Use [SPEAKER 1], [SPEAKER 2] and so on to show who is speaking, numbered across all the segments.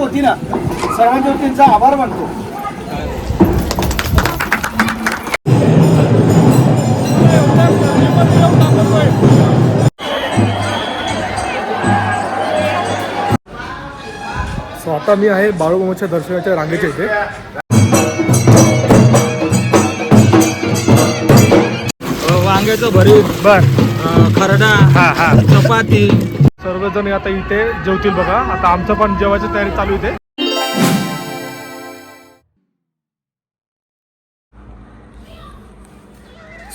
[SPEAKER 1] वतीनं सर्वांच्या वतींचा आभार मानतो.
[SPEAKER 2] सो आता मी आहे बाळूमामाच्या दर्शनाच्या रांगेच्या इथे.
[SPEAKER 3] वांग्याचं भरीत, खरडा, चपाती.
[SPEAKER 2] सर्वजण आता इथे जेवतील बघा. आता आमचं पण जेवायची तयारी चालू इथे.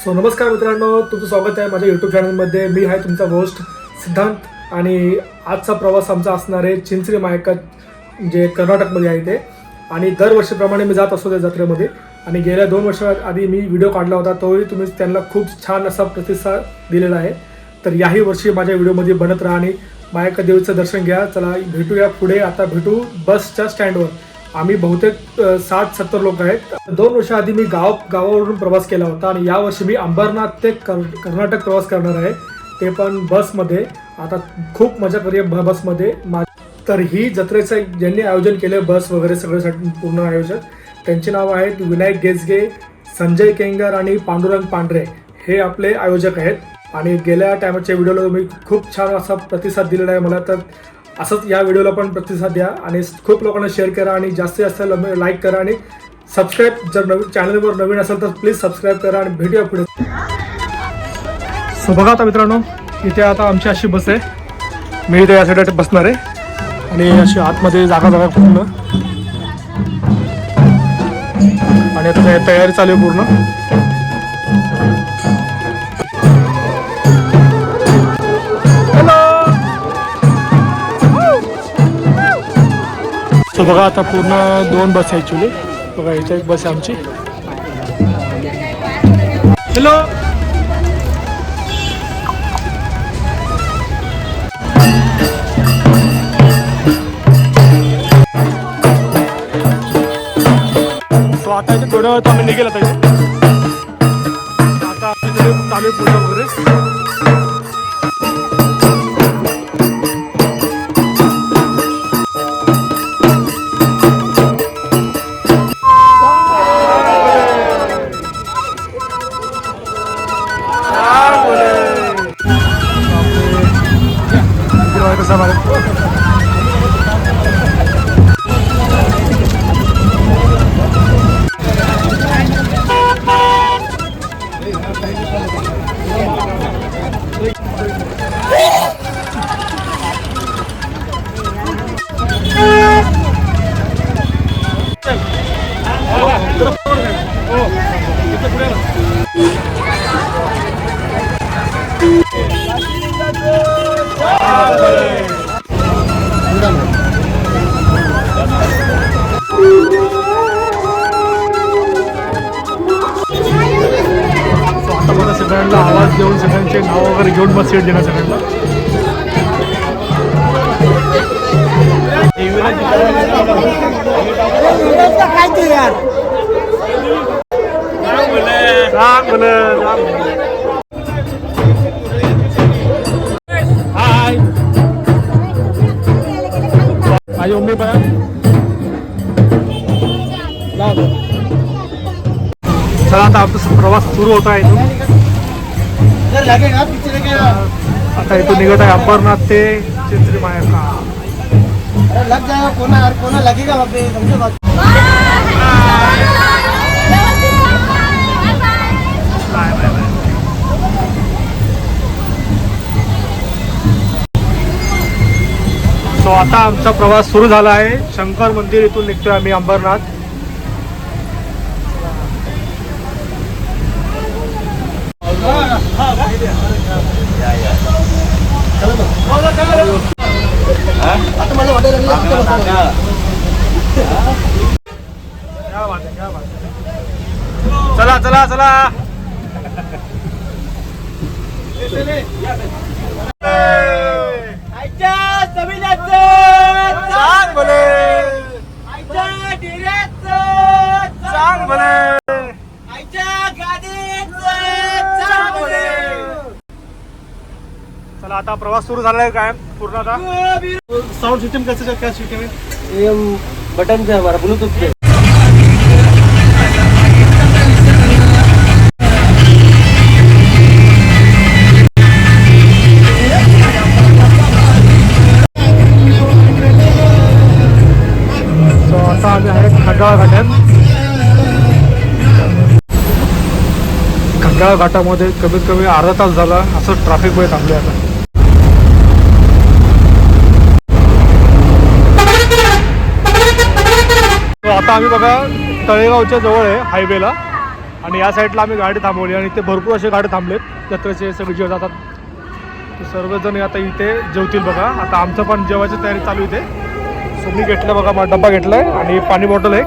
[SPEAKER 2] सो नमस्कार मित्रांनो, तुमचं स्वागत आहे माझ्या यूट्यूब चॅनलमध्ये. मी आहे तुमचा होस्ट सिद्धांत आणि आजचा प्रवास आमचा असणार आहे चिंचरी मायका, जे कर्नाटकमध्ये आहे ते. आणि दरवर्षीप्रमाणे मी जात असतो त्या जत्रेमध्ये. आणि गेल्या 2 वर्षाआधी मी व्हिडिओ काढला होता, तोही तुम्ही त्यांना खूप छान असा प्रतिसाद दिलेला आहे. तर याही वर्षी माझ्या व्हिडिओमध्ये बनत राहा आणि मायका देवीचं दर्शन घ्या. चला भेटूया पुढे. आता भेटू बसच्या स्टँडवर. आम्ही बहुतेक 60-70 लोक आहेत. 2 वर्षाआधी मी गावावरून प्रवास केला होता आणि यावर्षी मी अंबरनाथ ते कर्नाटक प्रवास करणार आहे, ते पण बसमध्ये. आता खूप मजा करूया बसमध्ये. तर ही जत्रेचं ज्यांनी आयोजन केलं, बस वगैरे सगळ्यासाठी पूर्ण आयोजक, त्यांचे नाव आहेत विनायक गेजगे, संजय केंगर आणि पांडुरंग पांढरे. हे आपले आयोजक आहेत. आणि गेल्या टायमाच्या व्हिडिओला तुम्ही खूप छान असा प्रतिसाद दिलेला आहे मला. तर असंच या व्हिडिओला पण प्रतिसाद द्या आणि खूप लोकांना शेअर करा आणि जास्तीत जास्त लाईक करा आणि सबस्क्राईब, जर नवीन चॅनलवर नवीन असेल तर प्लीज सबस्क्राईब करा आणि भेटूया पुढे. सो बघा आता मित्रांनो, इथे आता आमची अशी बस आहे. मी इथे या साईडला बसणार आहे आणि अशी आतमध्ये जागा पूर्ण. आणि आता तयारी चालू आहे पूर्ण. सो बघा आता पूर्ण 2 बस आहे ॲक्च्युली. बघा इथे एक बस आहे आमची. हॅलो, सो आता इथे थोड्या वेळ आम्ही निघेल. आता इथे आता चालू आहे पूजा वगैरे. सगळ्यांना आवाज देऊन सगळ्यांचे नाव वगैरे घेऊन मग सीट देणार सगळ्यांना. हाय माझी मम्मी पण. चला आता आमचा प्रवास सुरू होत आहे. आता इथून निघत आहे अंबरनाथ ते चिंचरी मायका. सो आता आमचा प्रवास सुरू झाला आहे. शंकर मंदिर इथून निघतोय आम्ही अंबरनाथ. चला चला चला. चांग भले. चला आता प्रवास सुरू झालाय काय पूर्ण आता. साऊंड सिस्टम कसं काय सिस्टम आहे?
[SPEAKER 1] ये बटन से हमारा ब्लूटूथ पे.
[SPEAKER 2] आता आम्ही आहे खंडाळा घाटात. खंडाळा घाटामध्ये कमीत कमी अर्धा तास झाला असं ट्रॅफिकमुळे थांबले आता. आता आम्ही बघा तळेगावच्या जवळ आहे हायवेला आणि या साईडला आम्ही गाडी थांबवली आणि इथे भरपूर असे गाडी थांबलेत जत्रेचे सगळे जेव जातात. तर सर्वजण आता इथे जेवतील बघा. आता आमचं पण जेवायची तयारी चालू इथे. सो मी घेतलं बघा माझा डब्बा घेतलाय आणि पाणी बॉटल आहे.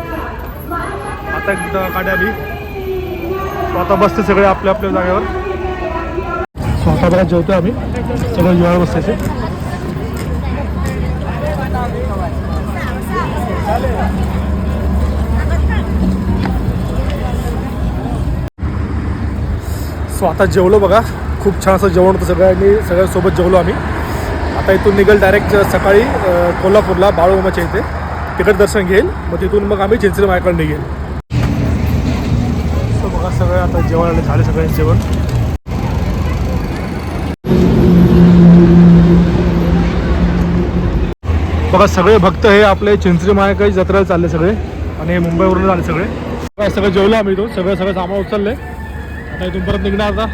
[SPEAKER 2] आता एकदा गाडी आली. सो आता बसते सगळे आपल्या आपल्या जागेवर. सो आता बघा जेवतोय आम्ही सगळं जेवायला बसायचे. सो आता जेवलो बघा. खूप छान असं जेवण होतं सगळ्यांनी सगळ्यांसोबत जेवलो आम्ही. आता इथून निघेल डायरेक्ट सकाळी कोल्हापूरला बाळूमामाच्या इथे तिकडे दर्शन घेईल. मग तिथून मग आम्ही चिंचणी मायाकडे निघेल. सो बघा सगळे आता जेवण झाले सगळ्यांचे जेवण. बघा सगळे भक्त हे आपले चिंचणी मायाकडे जत्रेला चालले सगळे आणि मुंबईवरून आले सगळे. सगळं जेवलो आम्ही इथून सगळं सामान उचलले. आता इथून परत निघणार आता.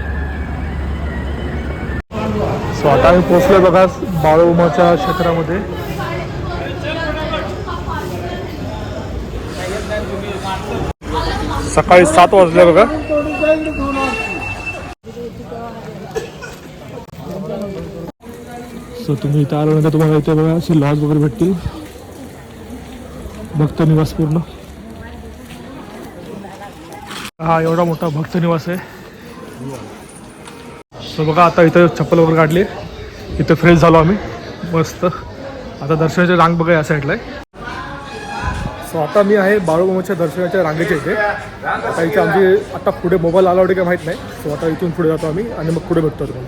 [SPEAKER 2] सो आता आम्ही पोचलोय बघा बाळूमाच्या क्षेत्रामध्ये. सकाळी 7 वाजले बघा. सो तुम्ही इथं आल्यानंतर तुम्हाला इथे बघा असे लॉज वगैरे भेटतील. भक्त निवास पूर्ण हा एवढा मोठा भक्त निवास आहे. सो बघा आता इथं चप्पल वगैरे काढली. इथं फ्रेश झालो आम्ही मस्त. आता दर्शनाची रांग बघा या साईडला आहे. सो आता मी आहे बाळूमामाच्या दर्शनाच्या रांगेच्या इथे. आता इथे आमची आता पुढे मोबाईल अलाउड आहे का माहीत नाही. सो आता इथून पुढे जातो आम्ही आणि मग पुढे भेटतो तुम्हाला.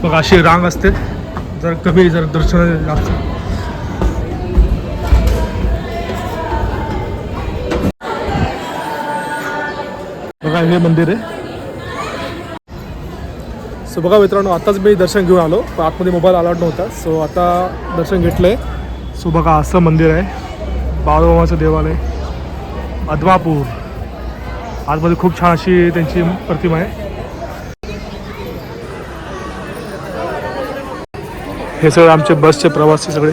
[SPEAKER 2] बघा अशी रांग असते. जर कमी जर दर्शन जास्त. बघा हे मंदिर आहे. सो बघा मित्रांनो आताच मी दर्शन घेऊन आलो पण आतमध्ये मोबाईल अलाउड नव्हता. सो आता दर्शन घेतलं आहे. सो बघा असं मंदिर आहे बाळूमामाचं देवालय अदमापूर. आतमध्ये खूप छान अशी त्यांची प्रतिमा आहे. हे सगळे आमचे बसचे प्रवासी सगळे.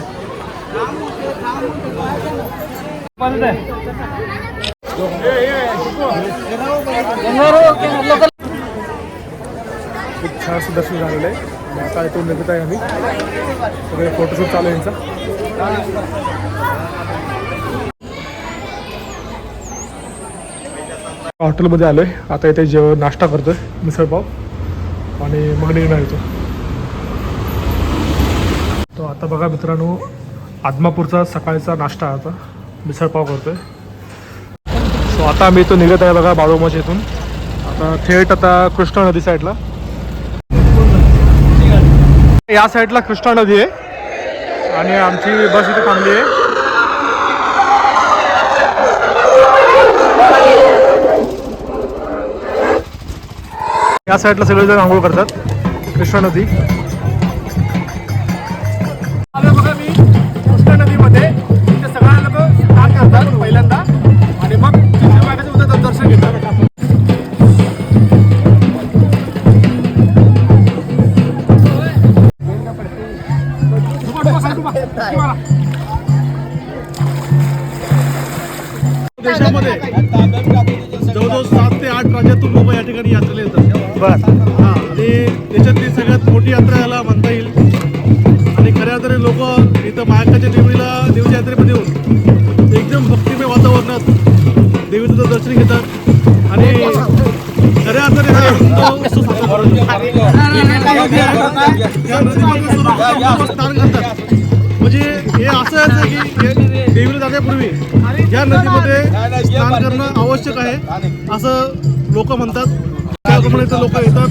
[SPEAKER 2] खूप छान असं दर्शन झालेलं आहे. आता इथून निघत आहे आम्ही सगळे फोटोशूट चालू आहे यांचा. हॉटेलमध्ये आलोय आता. इथे जेवण नाश्ता करतोय मिसळपाव आणि मग निघणार येतो. तो आता बघा मित्रांनो आदमापूरचा सकाळचा नाश्ता आता मिसळपाव करतोय. सो आता आम्ही इथून निघत आहे बघा बाळूमाच्या इथून. आता थेट आता कृष्णा नदी साईडला. या साईडला कृष्णा नदी आहे आणि आमची बस इथे थांबली आहे. या साईडला सगळेजण आंघोळ करतात कृष्णा नदी. बघा मी कृष्णा नदीमध्ये इथे सगळ्या लोक स्नान करतात पहिल्यांदा आणि मग दर्शन घेतात. देशामध्ये जवळजवळ 7 ते 8 राज्यातून लोक या ठिकाणी यात्रेला येतात. हां आणि त्याच्यातली सगळ्यात मोठी यात्रा याला म्हणता येईल. आणि खऱ्या अर्थाने लोक इथं मायकाच्या देवीच्या यात्रेमध्ये येऊन एकदम भक्तिमय वातावरणात देवीचं दर्शन घेतात आणि खऱ्या अर्थाने स्नान घालतात. म्हणजे हे असं
[SPEAKER 4] असं आहे की देवीला जाण्यापूर्वी या नदीमध्ये स्नान करणं आवश्यक आहे असं लोक म्हणतात. त्याप्रमाणे लोक येतात,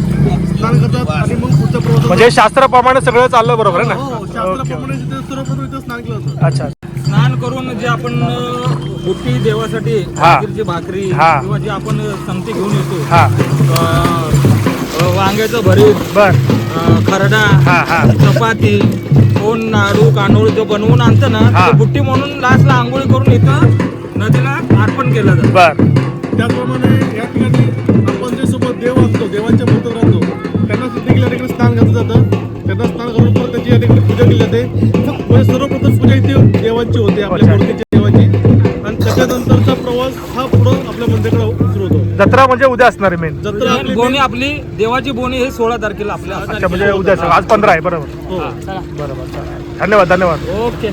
[SPEAKER 4] स्नान करतात आणि मग पुढचा प्रवास.
[SPEAKER 2] म्हणजे शास्त्राप्रमाणे सगळं चाललं बरोबर आहे ना?
[SPEAKER 4] हो, शास्त्राप्रमाणे सर्वप्रथम इथं स्नान केलं जातं.
[SPEAKER 2] अच्छा.
[SPEAKER 3] स्नान करून जे आपण बुट्टी देवासाठी बाजरीची भाकरी किंवा जे आपण संगती घेऊन येतो, वांग्याचं भरीत, खरडा, चपाती, कोण लाडू कानोळ जो बनवून आणतं ना, ते बुट्टी म्हणून लास्टला आंघोळी करून इथं नदीला अर्पण केलं जातं.
[SPEAKER 4] त्याचप्रमाणे या ठिकाणी आपण जे सोबत देव असतो, देवांच्या मूर्तीत राहतो, त्यांना देखील या ठिकाणी स्नान घातलं जातं. त्यांना स्नान करून परत त्याची या ठिकाणी पूजा केली जाते. म्हणजे सर्वप्रथम पूजा इथे देवांची होते, आपल्या मूर्तीच्या देवाची, आणि त्याच्यानंतरचा प्रवास हा पुढं आपल्या मंदिराकडे सुरू होतो.
[SPEAKER 2] जत्रा म्हणजे उद्या असणार आहे मेन
[SPEAKER 4] जत्रा
[SPEAKER 3] बोनी आपली देवाची बोनी हे 16 तारखेला आपल्या.
[SPEAKER 2] अच्छा, म्हणजे उद्याच. आज 15 आहे बरोबर. बरोबर. धन्यवाद धन्यवाद.
[SPEAKER 3] ओके.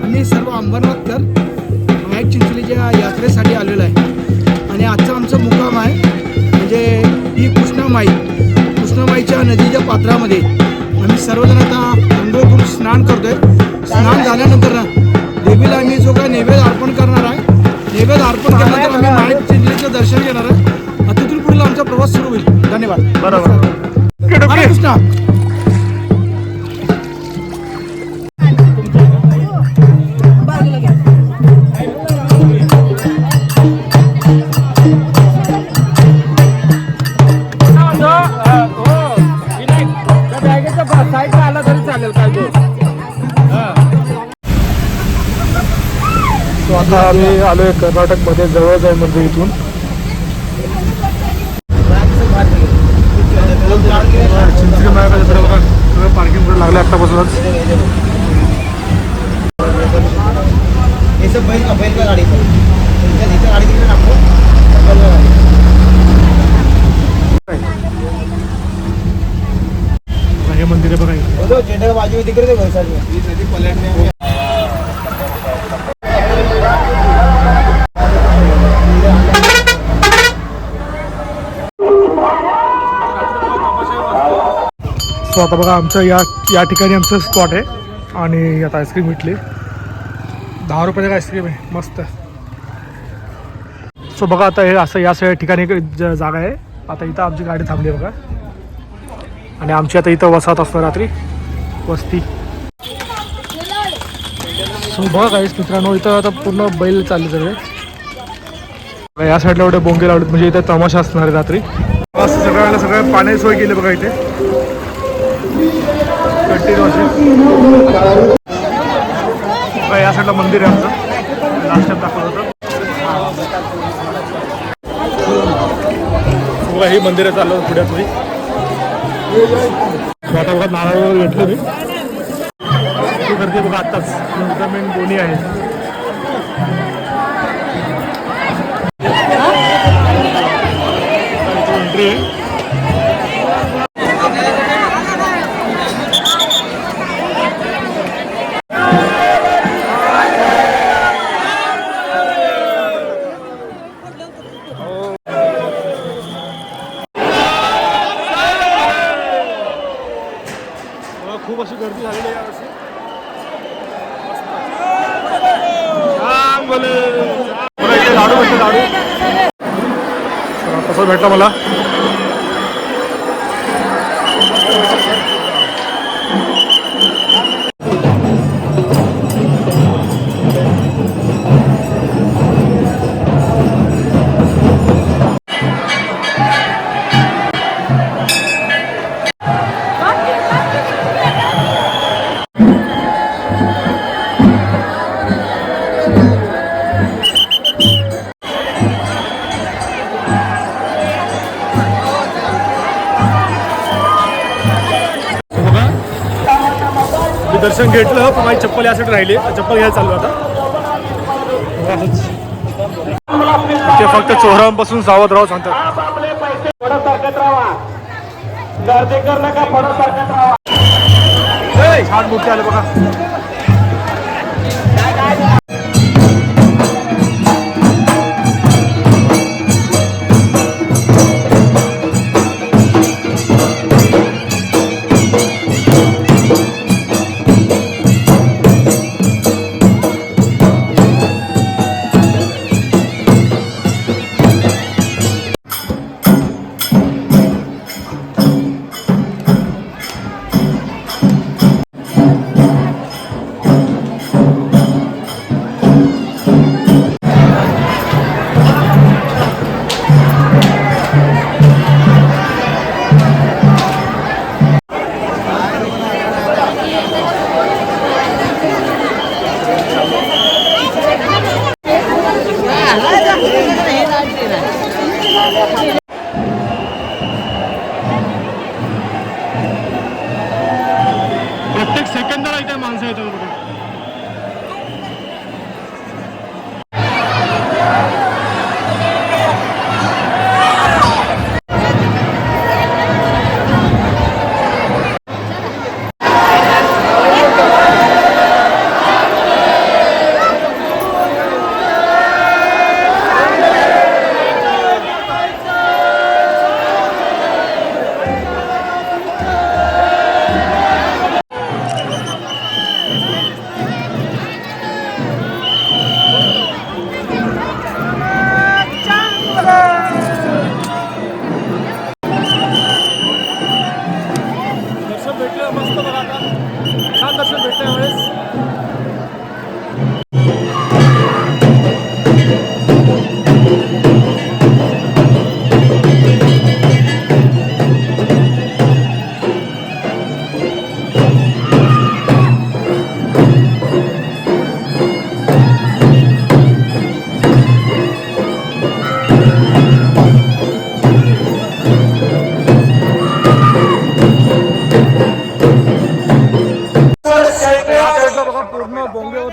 [SPEAKER 5] आम्ही सर्व अंबरनाथकर माईक चिंचलीच्या यात्रेसाठी आलेलो आहे आणि आजचा आमचा मुक्काम आहे म्हणजे ही कृष्णामाईच्या नदीच्या पात्रामध्ये आम्ही सर्वजण आता अंघोळ करून स्नान करतोय. स्नान झाल्यानंतर देवीला आम्ही जो काय नैवेद्य अर्पण करणार आहे, नैवेद्य अर्पण केल्यानंतर आम्ही माईक चिंचलीचं दर्शन घेणार आहे. आता तिथून पुढे आमचा प्रवास सुरू होईल. धन्यवाद.
[SPEAKER 2] बरोबर.
[SPEAKER 5] हरे कृष्णा.
[SPEAKER 3] आला तरी चालेल काय गोष्ट.
[SPEAKER 2] तो आता आम्ही आलोय कर्नाटकमध्ये, जवळच आहे म्हणजे इथून. चिंचली मायाला जत्रा बघा, सगळं पार्किंग कडे लागलं आत्तापासूनच. हे मंदिर आहे बघा.
[SPEAKER 1] बाजू तिकडे
[SPEAKER 2] सो आता बघा आमचं या ठिकाणी आमचं स्पॉट आहे आणि आता आईस्क्रीम भेटली. 10 रुपयाचं आईस्क्रीम आहे, मस्त. सो बघा आता हे असं या सगळ्या ठिकाणी जागा आहे. आता इथं आमची गाडी थांबली आहे बघा आणि आमची आता इथं वसाहत असणार रात्री वस्ती. सो बघा काहीच मित्रांनो, इथं आता पूर्ण बैल चालले सगळे. या साईडला एवढे बोंगे लावलेत म्हणजे इथं तमाशा असणार आहे रात्री. असं सगळ्याला सगळ्या पाण्याची सोय केली बघा इथे कंटिन्यू अशी. या साईडला मंदिर आहे आमचं, नाश्त्यात दाखवलं होतं. बघा ही मंदिरं चाललं पुढ्यात तुम्ही. आता बघा नारळ घेतलं मी, ती गर्दी बघा आत्ताच. मेन बोनी आहे. एंट्री आहे. खूप अशी गर्दी झालेली आहे यावर्षी. लाडू भेटले, लाडू कसं भेटलं मला. दर्शन घेतलं पण माझी चप्पल यासाठी राहिली, चप्पल घ्यायला चालू आता. ते फक्त चोरांपासून सावध राहू सांगतात. छान मूर्ती आले बघा.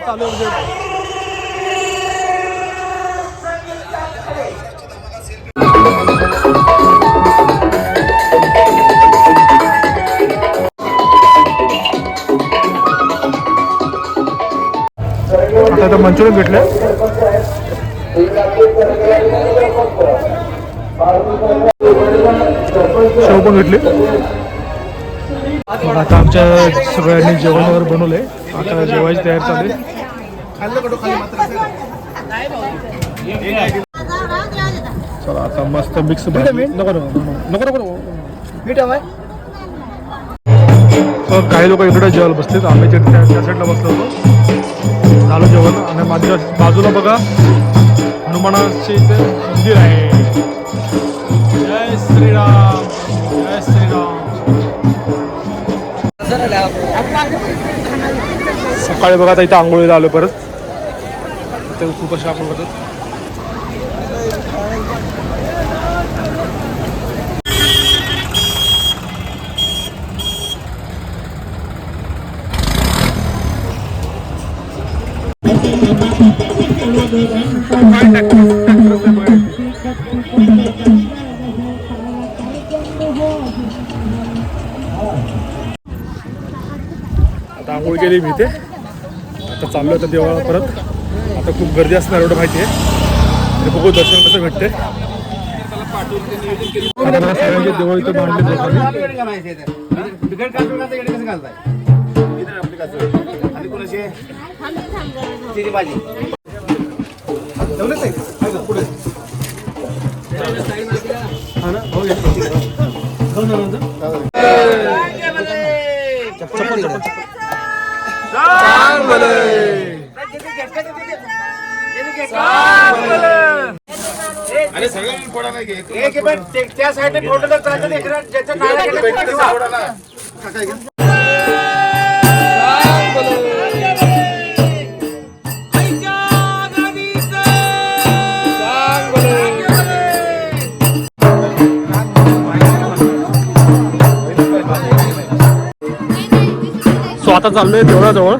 [SPEAKER 2] चालू आहे म्हणजे आता इथं मंचुरियन भेटले. शेव पण भेटली. आता आमच्या सगळ्यांनी जेवण वगैरे बनवले. आता जेवायची तयारी चालू आहे. चला आता मस्त मिक्स भाजी. नको नको नको नको मीठ हवाय. काही लोक इकडे जेवायला बसलेत. आम्ही त्या साईडला बसलो होतो. झालं जेवण. आणि माझ्या बाजूला बघा हनुमानाचे मंदिर आहे. जय श्रीराम जय श्रीराम. सकाळी बघा आता इथं आंघोळीला आलो परत. ते खूप अशा आंघोळ करतात. आता आंघोळ केली मी इथे. आता चाललो होतं देवाला परत. आता खूप गर्दी असणार एवढं माहिती आहे. तरी बघू दर्शन कसं भेटते. सगळ्यांचे देवळ इथं बांधले
[SPEAKER 5] त्या साईडने फोटो ज्याचं
[SPEAKER 2] सो आता चाललोय देवळाजवळ.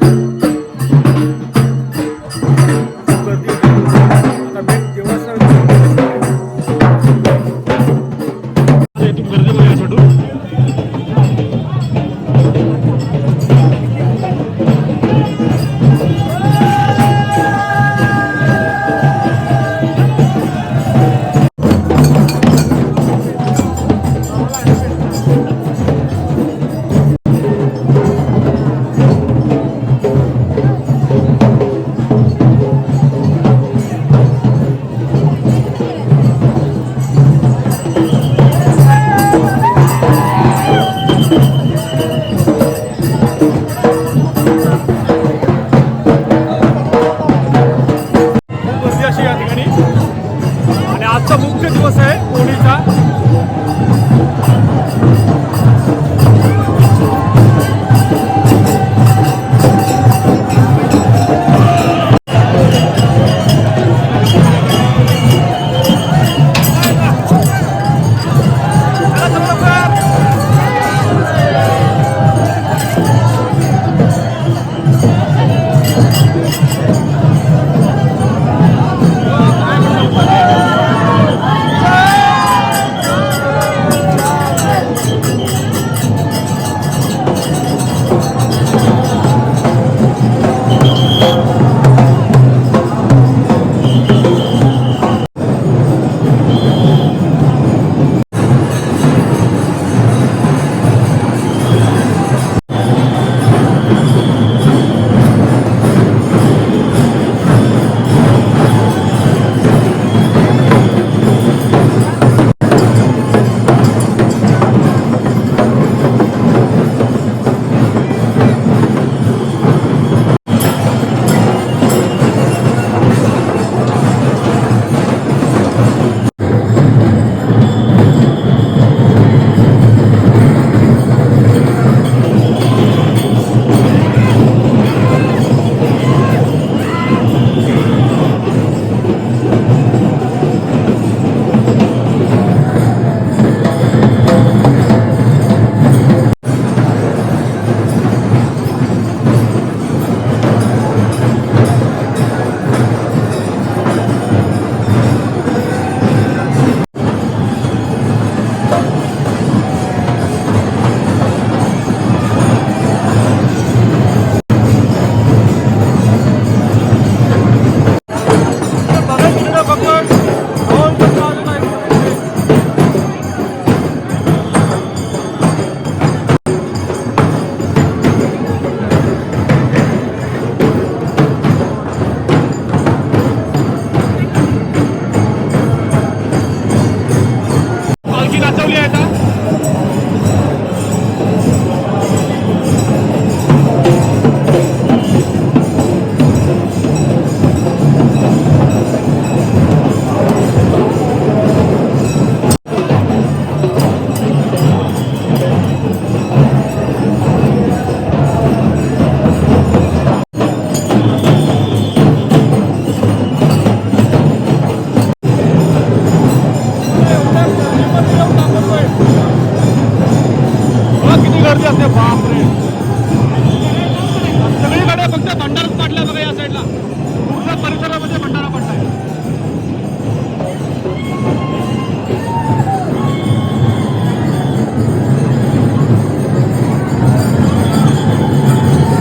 [SPEAKER 4] पूर्ण परिसरामध्ये भंडारा पडलाय.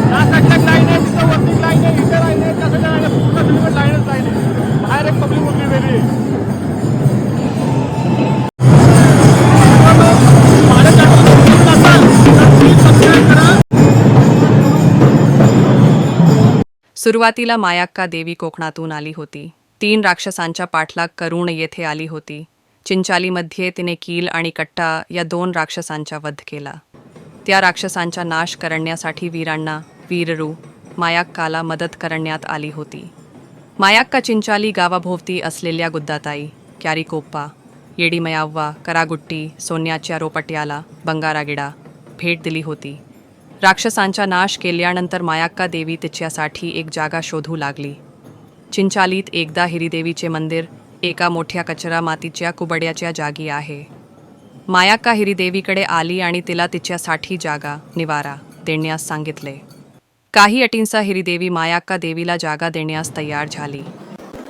[SPEAKER 4] या साईडला लाईन आहे, तिथं वरती लाईन आहे, इथे लाईन आहे, त्या साईडला लाईन आहे, पूर्ण सगळीकडे लाईनच लाईन आहे. बाहेर एक पब्लिक वगैरे वेगळी आहे.
[SPEAKER 6] सुरुवातीला मायाक्का देवी कोकणातून आली होती. 3 राक्षसांचा पाठलाग करून येथे आली होती. चिंचालीमध्ये तिने कील आणि कट्टा या 2 राक्षसांचा वध केला. त्या राक्षसांचा नाश करण्यासाठी वीरांना वीररू मायाक्काला मदत करण्यात आली होती. मायाक्का चिंचाली गावाभोवती असलेल्या गुद्दाताई, क्यारीकोप्पा, येडीमयाव्वा, करागुट्टी, सोन्याच्या रोपट्याला, बंगारागिडा भेट दिली होती. राक्षसांचा नाश केल्यानंतर मायाक्का देवी तिच्यासाठी एक जागा शोधू लागली. चिंचालीत एकदा हिरीदेवीचे मंदिर एका मोठ्या कचरा मातीच्या कुबड्याच्या जागी आहे. मायाक्का हिरीदेवीकडे आली आणि तिला तिच्यासाठी जागा निवारा देण्यास सांगितले. काही अटींसह हिरीदेवी मायाक्का देवीला जागा देण्यास तयार झाली.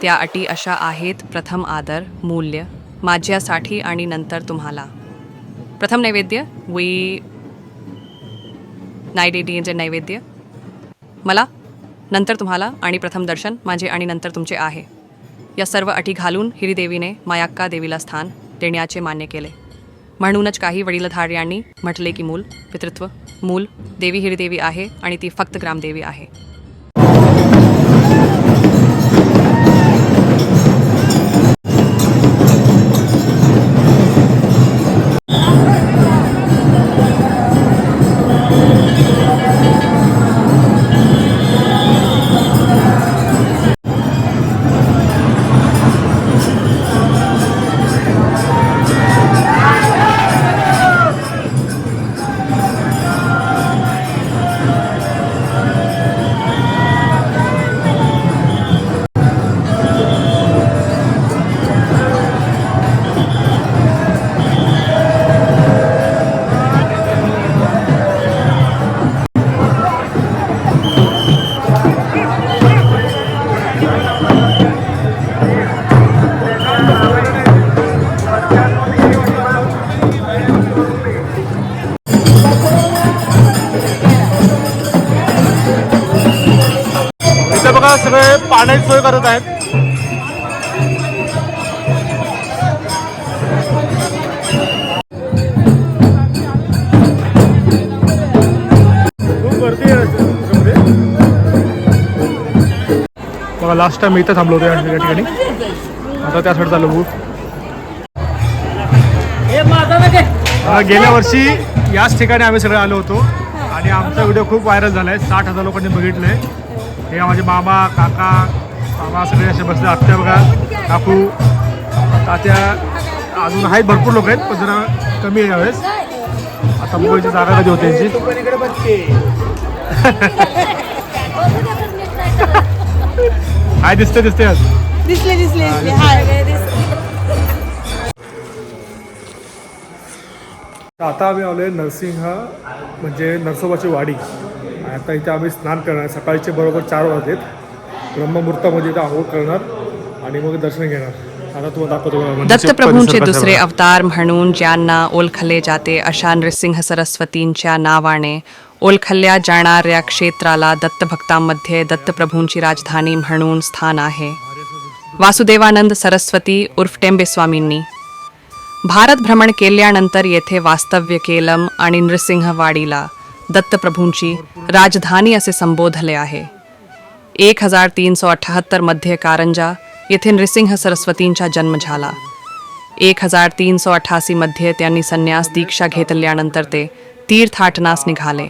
[SPEAKER 6] त्या अटी अशा आहेत: प्रथम आदर, मूल्य माझ्यासाठी आणि नंतर तुम्हाला. प्रथम नैवेद्य नैवेद्य मला, नंतर तुम्हाला, आणि प्रथम दर्शन माझे आणि नंतर तुमचे आहे. या सर्व अटी घालून हिरीदेवीने मायाक्का देवीला स्थान देण्याचे मान्य केले. म्हणूनच काही वडीलधाऱ्यांनी म्हटले की मूल पितृत्व मूल देवी हिरीदेवी आहे आणि ती फक्त ग्रामदेवी आहे.
[SPEAKER 4] बघा सगळे पाण्याची सोय करत आहेत. खूप गर्दी आहे रस्त्यामध्ये. बघा लास्ट टाइम इथं थांबलो होतो या ठिकाणी. आता त्या साईड चालू. गेल्या वर्षी याच ठिकाणी आम्ही सगळे आलो होतो आणि आमचा व्हिडिओ खूप व्हायरल झाला आहे. 60,000 लोकांनी बघितलं आहे. हे माझे मामा काका मामा सगळे असे बसले. आत्या बघा, काकू तात्या अजून आहेत, भरपूर लोक आहेत पण जरा कमी आहे यावेळेस. आता मुंबईची जागा कधी होते यांची. काय दिसते दिसते आता आम्ही आलो आहे नरसिंह म्हणजे नरसोबाची वाडी. आता इथे आम्ही स्नान करणार. सकाळचे बरोबर 4 वाजलेत. ब्रह्ममुहूर्तामध्ये इथं आंघोळ करणार आणि मग दर्शन घेणार. आता तुम्हाला दाखवतो.
[SPEAKER 6] दत्तप्रभूंचे दुसरे अवतार म्हणून ज्यांना ओळखले जाते अशा नृसिंह सरस्वतींच्या नावाने ओळखल्या जाणाऱ्या क्षेत्राला दत्तभक्तांमध्ये दत्तप्रभूंची राजधानी म्हणून स्थान आहे. वासुदेवानंद सरस्वती उर्फ टेंबेस्वामींनी भारत भ्रमण केल्यानंतर येथे वास्तव्य केलं आणि नृसिंहवाडीला दत्तप्रभूंची राजधानी असे संबोधले आहे. 1378 मध्ये कारंजा येथे नृसिंह सरस्वतींचा जन्म झाला. 1388 मध्ये त्यांनी संन्यास दीक्षा घेतल्यानंतर ते तीर्थाटनास निघाले.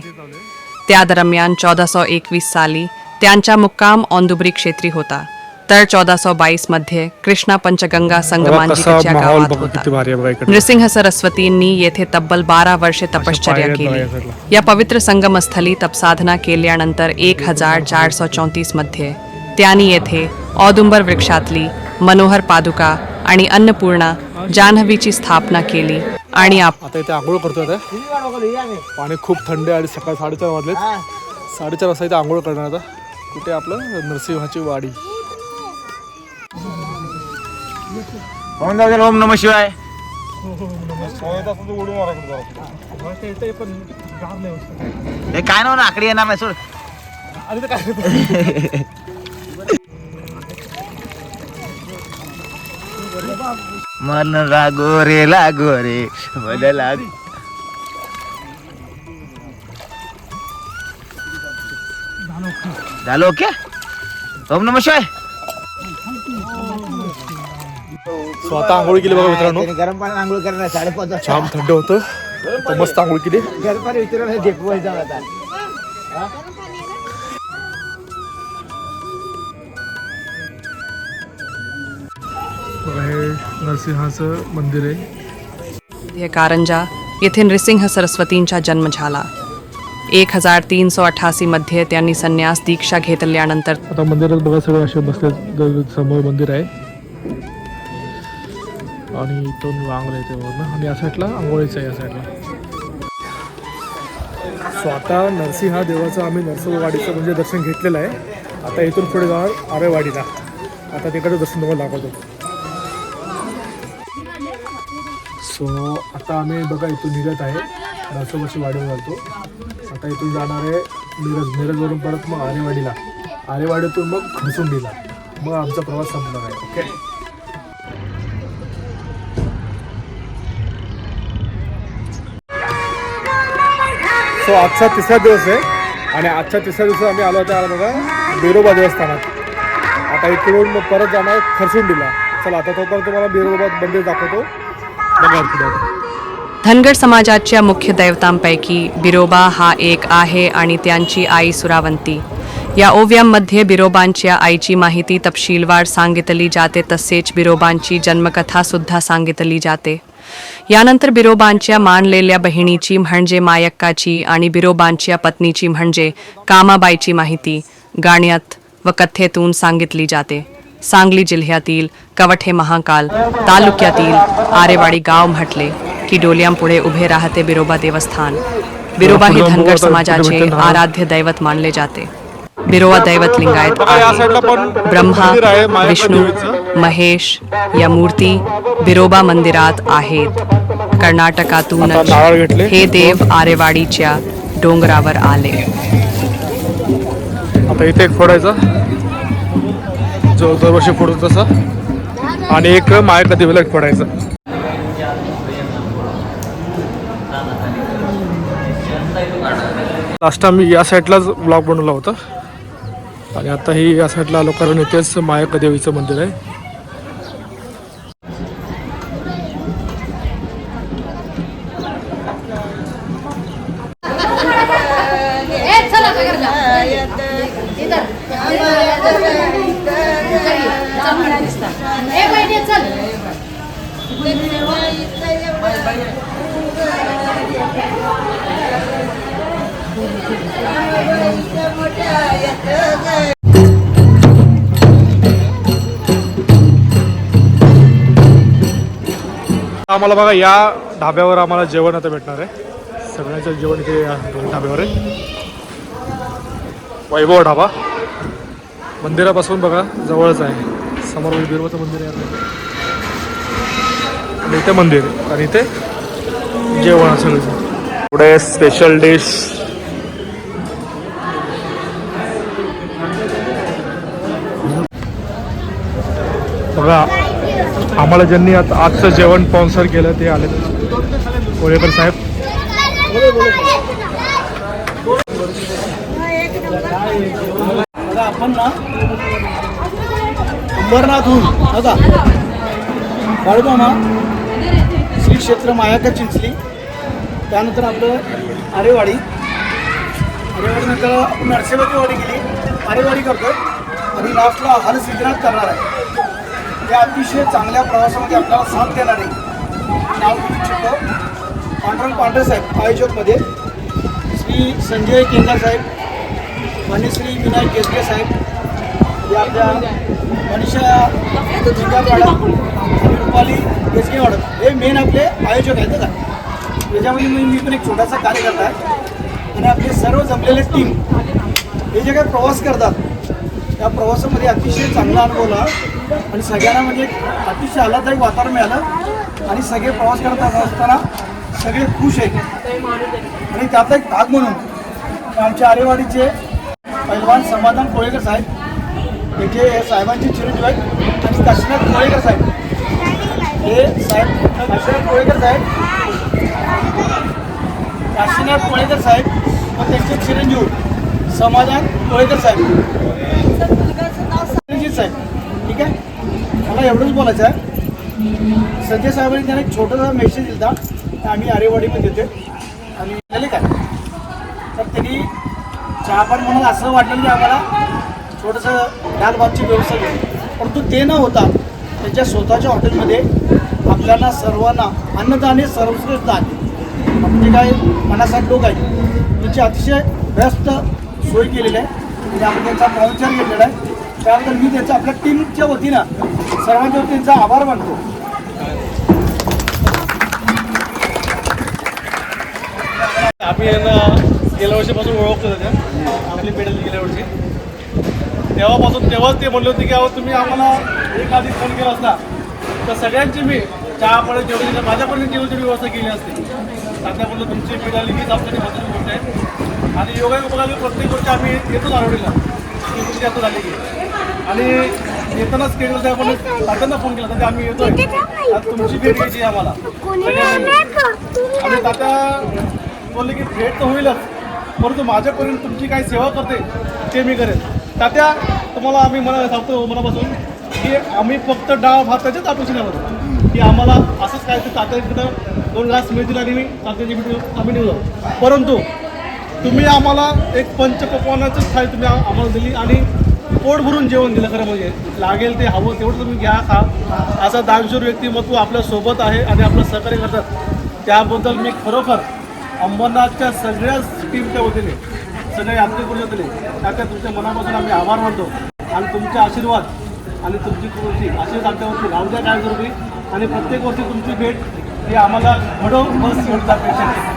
[SPEAKER 6] त्या दरम्यान 1421 साली त्यांचा मुक्काम औंदुबरी क्षेत्री होता. तर 1422 मध्ये कृष्णा पंचगंगा संगमांजिकेच्या गावात होता. नृसिंह सरस्वतींनी येथे तब्बल 12 वर्षे तपश्चर्या केली. या पवित्र संगमस्थली तपसाधना केल्यानंतर 1434 मध्ये त्यांनी येथे औदुंबर वृक्षातली मनोहर पादुका आणि अन्नपूर्णा जान्हवीची स्थापना केली. आणि
[SPEAKER 4] आता इथे आंघोळ करतो. आता पाणी खूप थंड आहे आणि सकाळी 4:30 वाजलेत. 4:30 वाजता इथे आंघोळ करणार. आता कुठे आपलं नरसिंहाची वाडी.
[SPEAKER 7] ओम नमः शिवाय.
[SPEAKER 2] पण गार नाही होत.
[SPEAKER 7] हे काय ना आकडी येणार नाही सोड.
[SPEAKER 2] आणि ते काय
[SPEAKER 7] मन लागो रे मला लाग. झालं ओके. ओम नमः शिवाय.
[SPEAKER 2] स्वतः आंघोळ केली बघा मित्रांनो.
[SPEAKER 7] गरम पाणी आंघोळ करणार 5:30
[SPEAKER 2] छान थंड होतं तर मस्त आंघोळ केली.
[SPEAKER 7] गरम पाणी विचारायला झेपवायचा होता.
[SPEAKER 2] बघा हे नरसिंहाचं मंदिर आहे.
[SPEAKER 6] हे कारंजा येथे नृसिंह सरस्वतींचा जन्म झाला. 1388 मध्ये त्यांनी संन्यास दीक्षा घेतल्यानंतर
[SPEAKER 2] आता मंदिरात बघा सगळे असे बसले. समोर मंदिर आहे आणि इथून वांगलं आहे त्यावरनं आणि या साईडला आंघोळीचं आहे या साईडला. स्वतः नरसिंहा देवाचं आम्ही नरसोबावाडीचं म्हणजे दर्शन घेतलेलं आहे. आता इथून पुढे जाणार आरेवाडीला. आता तिकडे दर्शन तुम्हाला दाखवतो. सो आता आम्ही बघा इथून निघत आहे. नरसोबाची वाडीवर जातो. आता इथून जाणार आहे मिरजवरून परत मग आरेवाडीला. आरेवाडीतून मग खरसुंडीला. मग आमचा प्रवास संपणार आहे. ओके. सो आजचा तिसरा दिवस आहे आणि आजच्या तिसऱ्या दिवशी आम्ही आलो होतो बघा बिरोबा देवस्थानात. आता इकडून मग परत जाणार खरसुंडीला. चला आता तोपर्यंत तुम्हाला बिरोबा मंदिर दाखवतो. बघा पुढे.
[SPEAKER 6] धनगर समाजाच्या मुख्य दैवतांपैकी बिरोबा हा एक आहे आणि त्यांची आई सुरावंती. या ओव्यांमध्ये बिरोबांच्या आईची माहिती तपशीलवार सांगितली जाते. तसेच बिरोबांची जन्मकथा सुद्धा सांगितली जाते. यानंतर बिरोबांच्या मानलेल्या बहिणीची म्हणजे मायक्काची आणि बिरोबांच्या पत्नीची म्हणजे कामाबाईची माहिती गाण्यात व कथेतून सांगितली जाते. सांगली जिल्ह्यातील कवठे महाकाल तालुक्यातील आरेवाडी गाव म्हटले की डोल्यांपुढे उभे राहते बिरोबा देवस्थान. बिरोबा हे धनगर समाजाचे आराध्य दैवत मानले जाते. बिरोबा दैवत लिंगायत आहे. ब्रह्मा विष्णू महेश या मूर्ती बिरोबा मंदिरात आहेत. कर्नाटकातूनच हे देव आरेवाडीच्या डोंगरावर आले.
[SPEAKER 2] आता इथे एक फोडायचा जो दरवर्षी फोडतो तसा आणि एक मायक्का देवीला एक फोडायचा. लास्ट आम्ही या साईडलाच ब्लॉग बनवला होता आणि आता ही या साईडला आलो कारण इथेच मायक्का देवीचं मंदिर आहे. आम्हाला बघा या ढाब्यावर आम्हाला जेवण आता भेटणार आहे. सगळ्यांचं जेवण इथे या ढाब्यावर आहे. वैभव ढाबा मंदिरापासून बघा जवळच आहे. समोर बिरोबाचं मंदिर आहे आणि इथे मंदिर आहे आणि इथे जेवण सगळं. पुढे स्पेशल डिश बघा. आम्हाला ज्यांनी आता आजचं जेवण स्पॉन्सर केलं ते आले कोळेकर साहेब.
[SPEAKER 5] आपण ना अंबरनाथहून बघा बाळूमामा श्री क्षेत्र मायाक्का चिंचली. त्यानंतर आपलं आरेवाडी. आरेवाडीनंतर आपण नरसिंहाची वाडी गेली. आरेवाडी करतो आणि लास्टला हरसिद्धनाथ करणार आहे. या अतिशय चांगल्या प्रवासामध्ये आपल्याला साथ देणार आहे. नाव घेऊ इच्छितो पांडुरंग पांढरे साहेब आयोजकमध्ये श्री संजय केंद्र साहेब आणि श्री विनायक केसगे साहेब. या आपल्या मनीषा जिंगावाडा आणि रुपाली केसगेवाडा हे मेन आपले आयोजक आहेत का. याच्यामध्ये मी पण एक छोटासा कार्यकर्ता आहे आणि आपले सर्व जमलेले टीम हे जे काही प्रवास करतात या प्रवासामध्ये अतिशय चांगला अनुभव आला आणि सगळ्यांना म्हणजे अतिशय आल्हाददायक वातावरण मिळालं आणि सगळे प्रवास करत असताना सगळे खुश आहेत. आणि त्यातला एक भाग म्हणून आमच्या आरेवाडीचे पैलवान समाधान कोळेकर साहेब याचे साहेबांचे चिरंजीव आहेत आणि काशीनाथ कोळेकर साहेब हे साहेब काशीनाथ कोळेकर साहेब व त्यांचे चिरंजीव समाधान कोळेकर साहेब साहेब. ठीक आहे, मला एवढंच बोलायचं आहे. संजय साहेबांनी त्यांना एक छोटासा मेसेज दिला आम्ही आरेवाडीमध्ये येते आणि झाले काय तर त्यांनी चहापान म्हणून असं वाटलं की आम्हाला छोटंसं दाल भातची व्यवस्था केली, परंतु ते न होता त्यांच्या स्वतःच्या हॉटेलमध्ये आपल्याला सर्वांना अन्नदान हे सर्वश्रेष्ठ दान म्हणजे काय 50-60 लोक आहेत त्यांची अतिशय व्यस्त सोय केलेली आहे. म्हणजे आपण त्यांचा पाहुणचार घेतलेला आहे. त्यानंतर मी त्यांचा आपल्या टीमच्या वतीनं सर्वांच्या वतीने त्यांचा आभार मानतो.
[SPEAKER 4] आम्ही यांना गेल्या वर्षीपासून ओळखतो त्याच्या आपली पेडल गेल्या वर्षी तेव्हाच ते म्हणले होते की अहो तुम्ही आम्हाला एक आधी फोन केला असता तर सगळ्यांची मी चहा पडे जेवढी माझ्यापर्यंत जेवढी व्यवस्था केली असते. आता म्हणलं तुमची पेडल हीच आपल्याला महत्त्वाची गोष्ट आहे आणि योगा बघायला प्रत्येक गोष्ट आम्ही येतोच आरवडीला की तुमची आता झाली की आणि येतानाच केलं तर आपण तात्यांना फोन केला तर आम्ही येतोय आता तुमची भेट घ्यायची आम्हाला आणि तात्या बोलले की भेट तर होईलच परंतु माझ्यापर्यंत तुमची काय सेवा करते ते मी करेन. तात्या तुम्हाला आम्ही सांगतो मनापासून की आम्ही फक्त डाळ भाताच्याच अपेक्षेने होतो की आम्हाला असंच काय ते तात्याकडं 2 ग्लास मिळतील आणि मी तात्याची भेट आम्ही निघू. परंतु तुम्ही आम्हाला एक पंचपक्वानाचंच थाळी तुम्ही आम्हाला दिली आणि पोट भरून जेवण दिलं. खरं म्हणजे लागेल ते हवं तेवढं तुम्ही घ्या खा. असा दानशूर व्यक्तिमत्व आपल्यासोबत आहे आणि आपलं सहकार्य करतात त्याबद्दल मी खरोखर अंबरनाथच्या सगळ्याच टीमच्या वतीने सगळ्या यात्रेकरूच्या वतीने त्याच्या तुमच्या मनापासून आम्ही आभार मानतो आणि तुमचे आशीर्वाद आणि तुमची कृती अशीच आमच्यावरती राहू द्या काय जरुरी आणि प्रत्येक वर्षी तुमची भेट ही आम्हाला घडो बस एवढीच अपेक्षा आहे.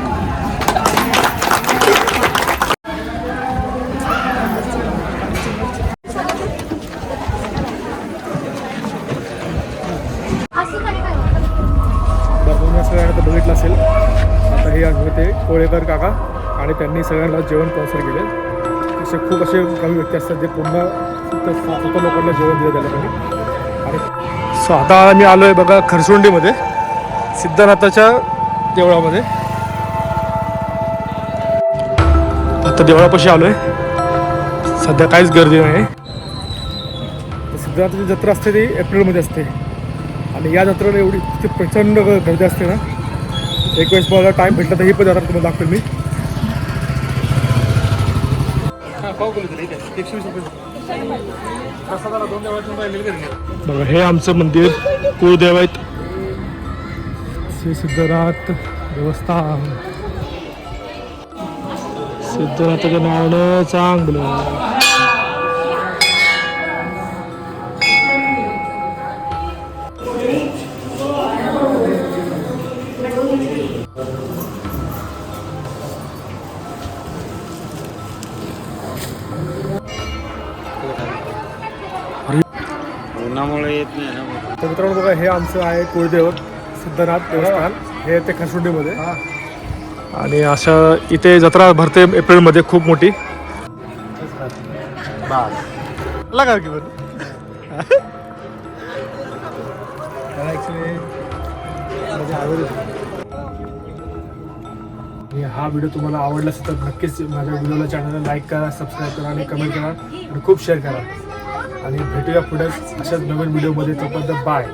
[SPEAKER 2] सगळ्यांना बघितलं असेल आता हे होते कोळेकर काका आणि त्यांनी सगळ्यांना जेवण स्पॉन्सर केले. असे खूप असे काही व्यक्ती असतात जे पूर्ण स्वतः लोकांना जेवण दिलं त्याला त्यांनी. आणि सो आता आम्ही आलो आहे बघा खरसुंडीमध्ये सिद्धनाथाच्या देवळामध्ये. आता देवळापाशी आलो आहे, सध्या काहीच गर्दी नाही. सिद्धनाथाची जत्रा असते ती एप्रिलमध्ये असते आणि या जत्रेला एवढी प्रचंड गर्दी असते ना. एक वेळेस मला टाईम भेटला तर ही पण जत्रा तुम्हाला दाखवेल मी. बघा हे आमचं मंदिर कुळदेव आहेत श्री सिद्धनाथ देवस्थान. सिद्धनाथाच्या नावानं चांगलं
[SPEAKER 3] उन्हामुळे येत नाही ना.
[SPEAKER 2] तर मित्रांनो बघा हे आमचं आहे कुळदेव सिद्धनाथ देवस्थान हे ते खरसुंडीमध्ये. आणि अशा इथे जत्रा भरते एप्रिलमध्ये खूप मोठी. हा व्हिडिओ तुम्हाला आवडला असेल तर नक्कीच माझ्या व्हिडिओला चॅनलला लाईक करा, सबस्क्राईब करा आणि कमेंट करा आणि खूप शेअर करा. आणि भेटूया पुढे अशाच नवीन व्हिडिओमध्ये. तोपर्यंत बाय.